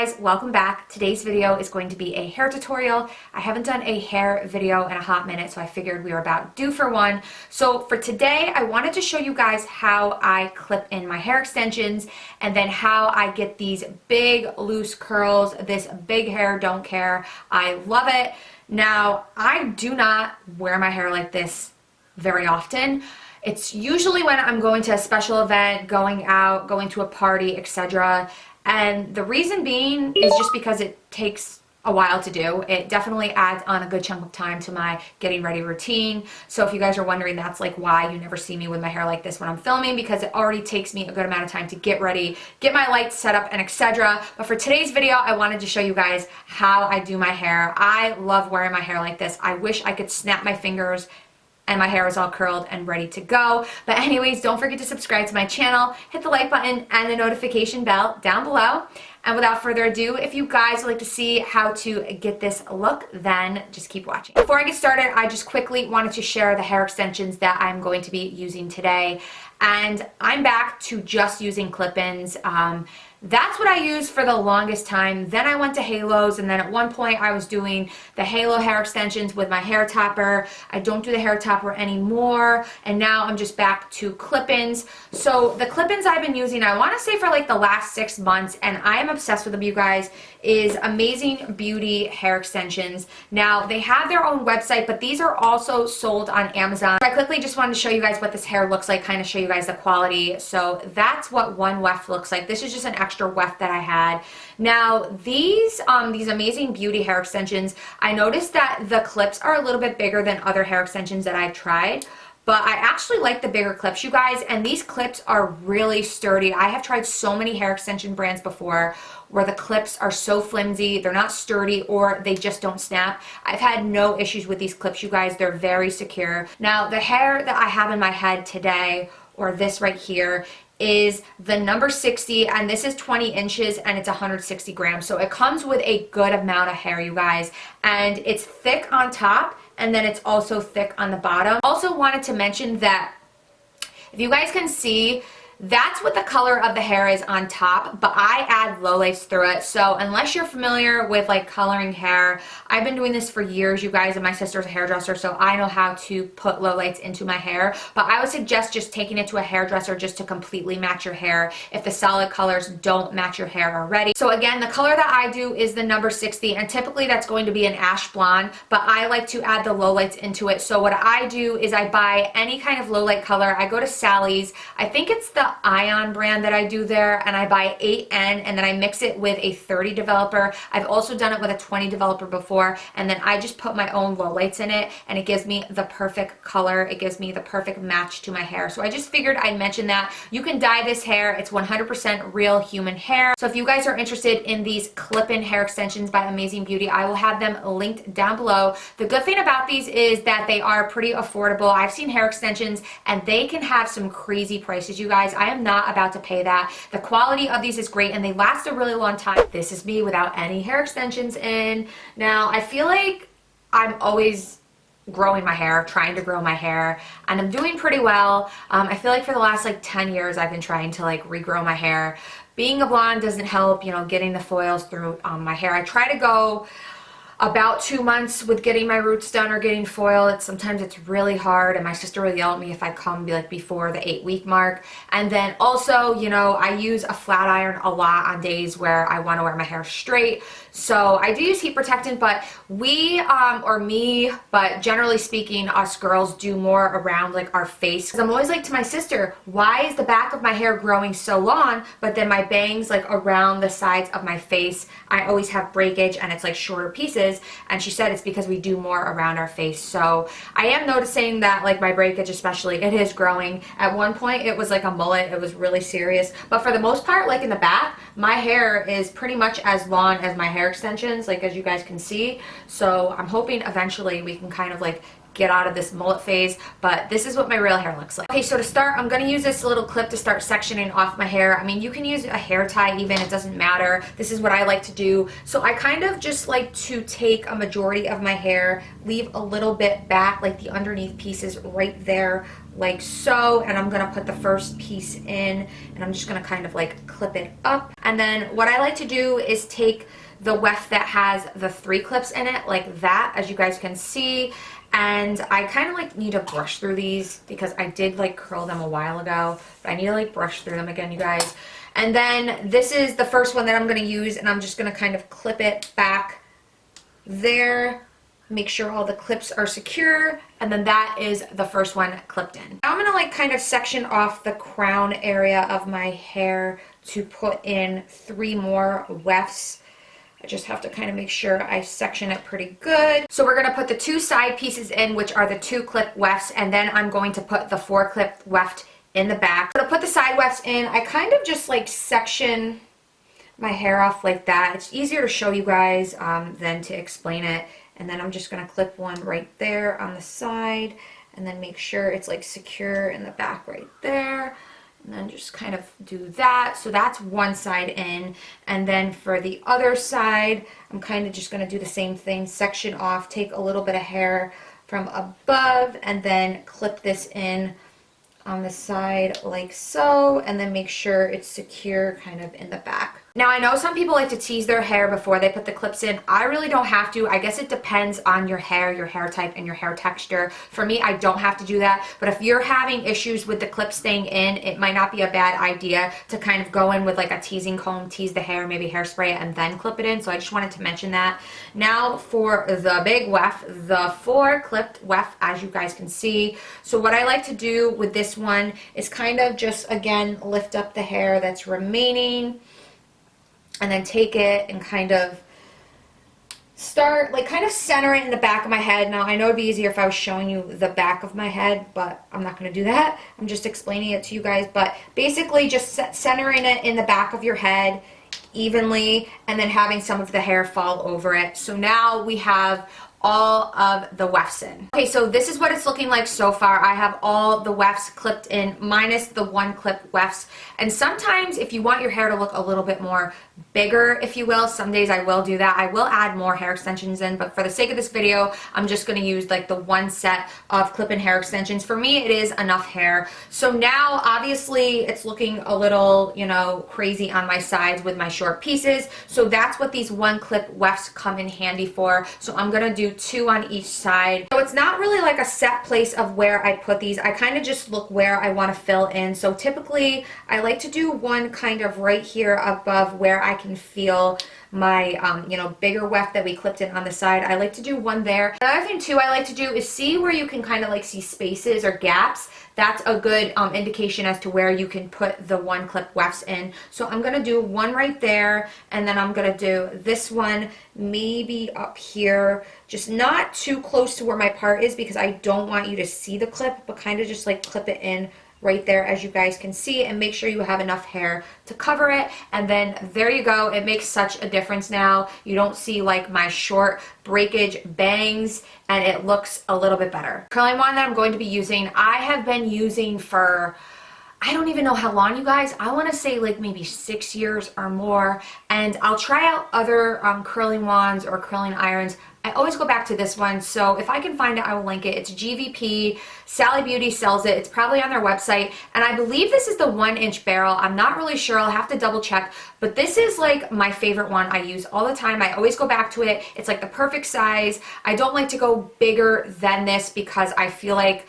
guys, welcome back. Today's video is going to be a hair tutorial. I haven't done a hair video in a hot minute, so I figured we were about due for one. So for today, I wanted to show you guys how I clip in my hair extensions and then how I get these big loose curls, this big hair, don't care. I love it. Now, I do not wear my hair like this very often. It's usually when I'm going to a special event, going out, going to a party, etc. And the reason being is just because it takes a while to do. It definitely adds on a good chunk of time to my getting ready routine. So if you guys are wondering, that's like why you never see me with my hair like this when I'm filming, because it already takes me a good amount of time to get ready, get my lights set up, and etc. But for today's video, I wanted to show you guys how I do my hair. I love wearing my hair like this. I wish I could snap my fingers and my hair is all curled and ready to go. But anyways, don't forget to subscribe to my channel, hit the like button and the notification bell down below. And without further ado, if you guys would like to see how to get this look, then just keep watching. Before I get started, I just quickly wanted to share the hair extensions that I'm going to be using today. And I'm back to just using clip-ins. That's what I used for the longest time. Then I went to halos, and then at one point I was doing the halo hair extensions with my hair topper. I don't do the hair topper anymore, and now I'm just back to clip-ins. So the clip-ins I've been using, I want to say for like the last 6 months, and I am obsessed with them, you guys, is Amazing Beauty hair extensions. Now, they have their own website, but these are also sold on Amazon. So I quickly just wanted to show you guys what this hair looks like, kind of show you guys the quality. So that's what one weft looks like. This is just an extra weft that I had. Now, these Amazing Beauty hair extensions, I noticed that the clips are a little bit bigger than other hair extensions that I've tried. But I actually like the bigger clips, you guys, and these clips are really sturdy. I have tried so many hair extension brands before where the clips are so flimsy, they're not sturdy, or they just don't snap. I've had no issues with these clips, you guys. They're very secure. Now, the hair that I have in my head today, or this right here, is the number 60, and this is 20 inches and it's 160 grams. So it comes with a good amount of hair, you guys, and it's thick on top and then it's also thick on the bottom. Also wanted to mention that if you guys can see, that's what the color of the hair is on top, but I add lowlights through it. So unless you're familiar with like coloring hair, I've been doing this for years, you guys, and my sister's a hairdresser, so I know how to put lowlights into my hair. But I would suggest just taking it to a hairdresser just to completely match your hair if the solid colors don't match your hair already. So again, the color that I do is the number 60, and typically that's going to be an ash blonde, but I like to add the lowlights into it. So what I do is I buy any kind of lowlight color. I go to Sally's. I think it's the Ion brand that I do there, and I buy 8N and then I mix it with a 30 developer. I've also done it with a 20 developer before, and then I just put my own lowlights in it, and it gives me the perfect color. It gives me the perfect match to my hair. So I just figured I'd mention that. You can dye this hair. It's 100% real human hair. So if you guys are interested in these clip-in hair extensions by Amazing Beauty, I will have them linked down below. The good thing about these is that they are pretty affordable. I've seen hair extensions and they can have some crazy prices, you guys. I am not about to pay that. The quality of these is great and they last a really long time. This is me without any hair extensions in. Now, I feel like I'm always growing my hair, trying to grow my hair, and I'm doing pretty well. I feel like for the last like 10 years I've been trying to like regrow my hair. Being a blonde doesn't help, you know, getting the foils through my hair. I try to go about 2 months with getting my roots done or getting foil. Sometimes it's really hard, and my sister would yell at me if I come like before the 8-week mark. And then also, you know, I use a flat iron a lot on days where I want to wear my hair straight. So I do use heat protectant, but we, or me, but generally speaking, us girls do more around like our face. Because I'm always like to my sister, why is the back of my hair growing so long, but then my bangs like around the sides of my face, I always have breakage and it's like shorter pieces. And she said it's because we do more around our face. So I am noticing that like my breakage especially, it is growing. At one point it was like a mullet. It was really serious. But for the most part, like in the back, my hair is pretty much as long as my hair extensions, like as you guys can see. So I'm hoping eventually we can kind of like get out of this mullet phase, but this is what my real hair looks like. Okay, so to start, I'm gonna use this little clip to start sectioning off my hair. I mean, you can use a hair tie even, it doesn't matter. This is what I like to do. So I kind of just like to take a majority of my hair, leave a little bit back, like the underneath pieces right there like so, and I'm gonna put the first piece in, and I'm just gonna kind of like clip it up. And then what I like to do is take the weft that has the 3 clips in it, like that, as you guys can see, and I kind of like need to brush through these because I did like curl them a while ago, but I need to like brush through them again, you guys. And then this is the first one that I'm going to use, and I'm just going to kind of clip it back there, make sure all the clips are secure, and then that is the first one clipped in. Now I'm going to like kind of section off the crown area of my hair to put in 3 more wefts. I just have to kind of make sure I section it pretty good. So we're going to put the 2 side pieces in, which are the 2 clip wefts, and then I'm going to put the 4 clip weft in the back. So to put the side wefts in, I kind of just like section my hair off like that. It's easier to show you guys than to explain it. And then I'm just going to clip one right there on the side, and then make sure it's like secure in the back right there. And then just kind of do that. So that's one side in. And then for the other side, I'm kind of just going to do the same thing. Section off, take a little bit of hair from above, and then clip this in on the side like so. And then make sure it's secure kind of in the back. Now I know some people like to tease their hair before they put the clips in. I really don't have to. I guess it depends on your hair type, and your hair texture. For me, I don't have to do that. But if you're having issues with the clips staying in, it might not be a bad idea to kind of go in with like a teasing comb, tease the hair, maybe hairspray it, and then clip it in. So I just wanted to mention that. Now for the big weft, the 4 clipped weft, as you guys can see. So what I like to do with this one is kind of just, again, lift up the hair that's remaining, and then take it and kind of start, like kind of center it in the back of my head. Now I know it'd be easier if I was showing you the back of my head, but I'm not going to do that. I'm just explaining it to you guys. But basically just centering it in the back of your head evenly, and then having some of the hair fall over it. So now we have all of the wefts in. Okay, so this is what it's looking like so far. I have all the wefts clipped in minus the 1 clip wefts. And sometimes if you want your hair to look a little bit more bigger, if you will, some days I will do that. I will add more hair extensions in, but for the sake of this video, I'm just going to use like the 1 set of clip-in hair extensions. For me, it is enough hair. So now obviously it's looking a little, you know, crazy on my sides with my short pieces. So that's what these 1 clip wefts come in handy for. So I'm going to do 2 on each side. So it's not really like a set place of where I put these. I kind of just look where I want to fill in. So typically I like to do 1 kind of right here above where I can feel my you know, bigger weft that we clipped in on the side. I like to do 1 there. Another thing too I like to do is see where you can kind of like see spaces or gaps. That's a good indication as to where you can put the 1 clip wefts in. So I'm going to do 1 right there, and then I'm going to do this one maybe up here, just not too close to where my part is because I don't want you to see the clip, but kind of just like clip it in right there as you guys can see, and make sure you have enough hair to cover it. And then there you go. It makes such a difference now. You don't see like my short breakage bangs, and it looks a little bit better. Curling wand that I'm going to be using, I have been using for, I don't even know how long, you guys. I want to say like maybe 6 years or more, and I'll try out other curling wands or curling irons. I always go back to this one, so if I can find it, I will link it. It's GVP. Sally Beauty sells it. It's probably on their website, and I believe this is the 1-inch barrel. I'm not really sure. I'll have to double check, but this is like my favorite one. I use all the time. I always go back to it. It's like the perfect size. I don't like to go bigger than this because I feel like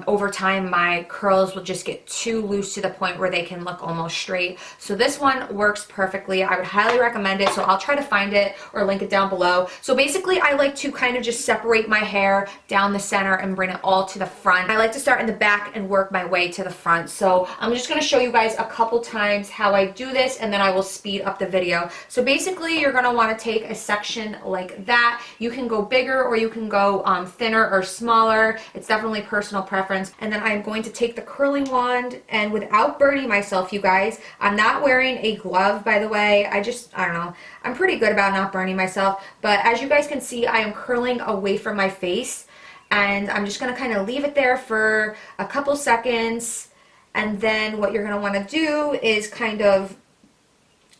over time my curls will just get too loose to the point where they can look almost straight. So this one works perfectly. I would highly recommend it. So I'll try to find it or link it down below. So basically I like to kind of just separate my hair down the center and bring it all to the front. I like to start in the back and work my way to the front. So I'm just going to show you guys a couple times how I do this, and then I will speed up the video. So basically you're going to want to take a section like that. You can go bigger or you can go thinner or smaller. It's definitely personal preference. And then I'm going to take the curling wand, and without burning myself, you guys, I'm not wearing a glove, by the way. I don't know. I'm pretty good about not burning myself, but as you guys can see, I am curling away from my face, and I'm just going to kind of leave it there for a couple seconds. And then what you're going to want to do is kind of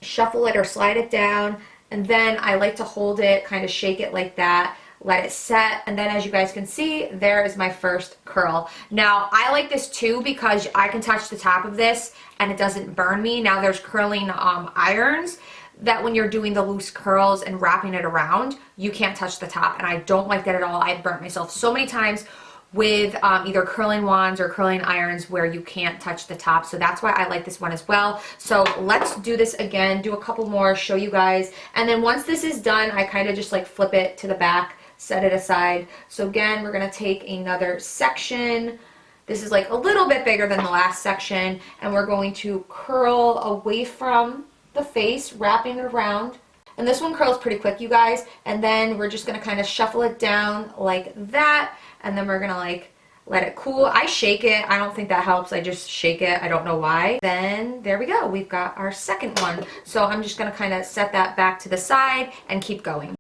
shuffle it or slide it down, and then I like to hold it, kind of shake it like that, let it set, and then as you guys can see, there is my first curl. Now, I like this too because I can touch the top of this and it doesn't burn me. Now, there's curling irons that when you're doing the loose curls and wrapping it around, you can't touch the top, and I don't like that at all. I've burnt myself so many times with either curling wands or curling irons where you can't touch the top. So that's why I like this one as well. So let's do this again, do a couple more, show you guys. And then once this is done, I kind of just like flip it to the back, set it aside. So again, we're gonna take another section. This is like a little bit bigger than the last section, and we're going to curl away from the face, wrapping it around. And this one curls pretty quick, you guys. And then we're just gonna kind of shuffle it down like that. And then we're gonna like let it cool. I shake it. I don't think that helps. I just shake it. I don't know why. Then there we go. We've got our second one. So I'm just gonna kind of set that back to the side and keep going.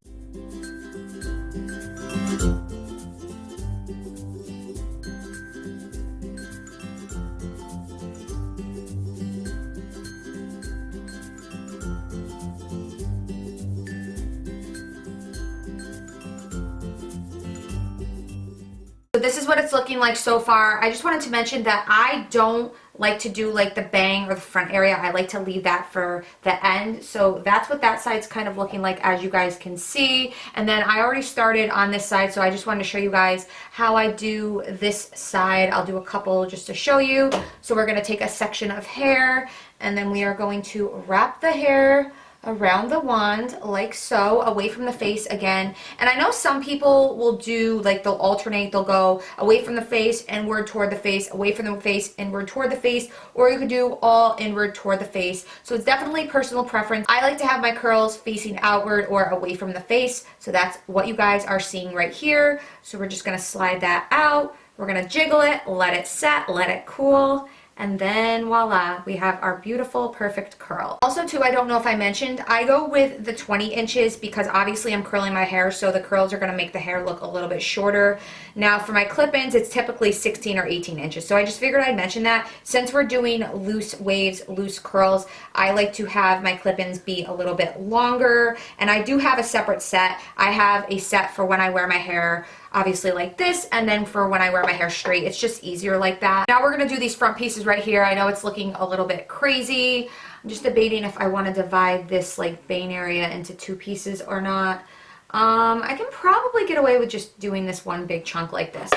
So this is what it's looking like so far. I just wanted to mention that I don't like to do like the bang or the front area. I like to leave that for the end. So that's what that side's kind of looking like, as you guys can see. And then I already started on this side, so I just wanted to show you guys how I do this side. I'll do a couple just to show you. So we're gonna take a section of hair, and then we are going to wrap the hair around the wand like so, away from the face again. And I know some people will do like, they'll alternate, they'll go away from the face, inward toward the face, away from the face, inward toward the face, or you could do all inward toward the face. So it's definitely personal preference. I like to have my curls facing outward or away from the face, so that's what you guys are seeing right here. So we're just gonna slide that out, we're gonna jiggle it, let it set, let it cool, and then voila, we have our beautiful, perfect curl. Also too, I don't know if I mentioned, I go with the 20 inches because obviously I'm curling my hair, so the curls are gonna make the hair look a little bit shorter. Now for my clip-ins, it's typically 16 or 18 inches. So I just figured I'd mention that. Since we're doing loose waves, loose curls, I like to have my clip-ins be a little bit longer. And I do have a separate set. I have a set for when I wear my hair obviously like this, and then for when I wear my hair straight, it's just easier like that. Now we're gonna do these front pieces right here. I know it's looking a little bit crazy. I'm just debating if I wanna divide this like bane area into two pieces or not. I can probably get away with just doing this one big chunk like this.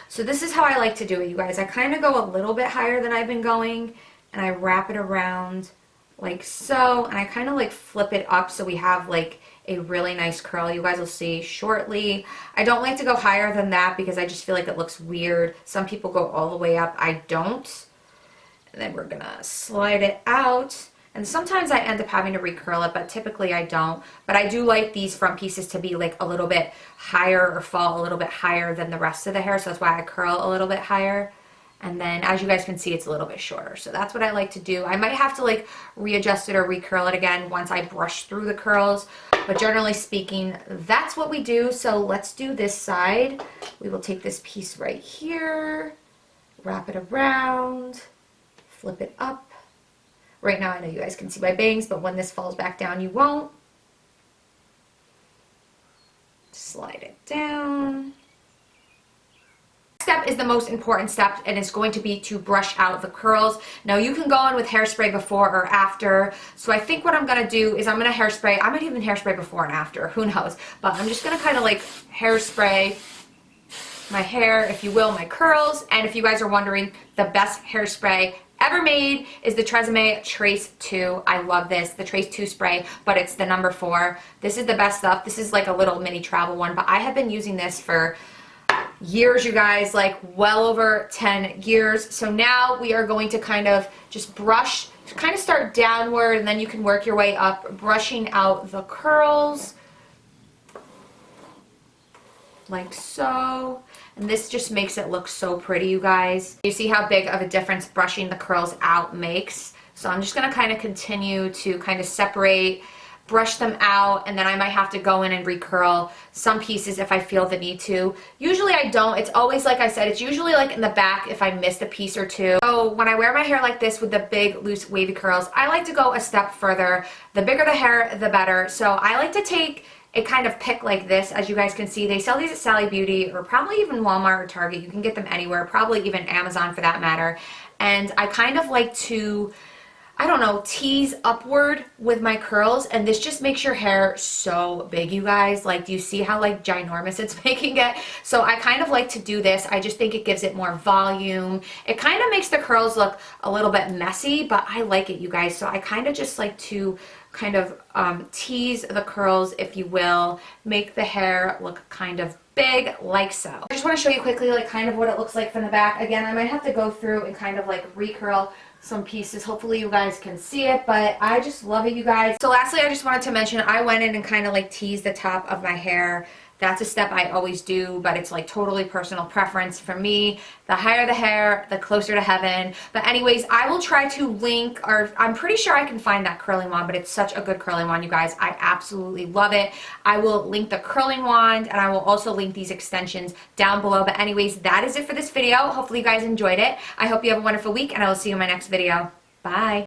So this is how I like to do it, you guys. I kind of go a little bit higher than I've been going, and I wrap it around like so, and I kind of like flip it up so we have like a really nice curl. You guys will see shortly. I don't like to go higher than that because I just feel like it looks weird. Some people go all the way up. I don't. And then we're gonna slide it out. And sometimes I end up having to recurl it, but typically I don't. But I do like these front pieces to be like a little bit higher or fall a little bit higher than the rest of the hair. So that's why I curl a little bit higher. And then as you guys can see, it's a little bit shorter. So that's what I like to do. I might have to like readjust it or recurl it again once I brush through the curls. But generally speaking, that's what we do. So let's do this side. We will take this piece right here, wrap it around, flip it up. Right now I know you guys can see my bangs, but when this falls back down, you won't. Slide it down. Step is the most important step, and it's going to be to brush out the curls. Now you can go in with hairspray before or after. So I think what I'm gonna do is I'm gonna hairspray. I might even hairspray before and after, who knows? But I'm just gonna kind of like hairspray my hair, if you will, my curls. And if you guys are wondering, the best hairspray ever made is the Tresemme Trace 2. I love this, the Trace 2 spray, but it's the number 4. This is the best stuff. This is like a little mini travel one, but I have been using this for years, you guys, like well over 10 years. So now we are going to kind of just brush, kind of start downward, and then you can work your way up, brushing out the curls like so. And this just makes it look so pretty, you guys. You see how big of a difference brushing the curls out makes. So I'm just gonna kind of continue to kind of separate, brush them out, and then I might have to go in and recurl some pieces if I feel the need to. Usually I don't. It's always, like I said, it's usually like in the back if I missed a piece or two. So when I wear my hair like this with the big, loose, wavy curls, I like to go a step further. The bigger the hair, the better. So I like to take a kind of pick like this. As you guys can see, they sell these at Sally Beauty or probably even Walmart or Target. You can get them anywhere, probably even Amazon for that matter. And I kind of like to, I don't know, tease upward with my curls, and this just makes your hair so big, you guys. Like, do you see how like ginormous it's making it? So I kind of like to do this. I just think it gives it more volume. It kind of makes the curls look a little bit messy, but I like it, you guys. So I kind of just like to kind of tease the curls, if you will, make the hair look kind of big, like so. I just want to show you quickly like kind of what it looks like from the back. Again, I might have to go through and kind of like recurl some pieces. Hopefully you guys can see it, but I just love it, you guys. So lastly, I just wanted to mention I went in and kind of like teased the top of my hair. That's a step I always do, but it's like totally personal preference for me. The higher the hair, the closer to heaven. But anyways, I will try to link, or I'm pretty sure I can find that curling wand, but it's such a good curling wand, you guys. I absolutely love it. I will link the curling wand, and I will also link these extensions down below. But anyways, that is it for this video. Hopefully you guys enjoyed it. I hope you have a wonderful week, and I will see you in my next video. Bye.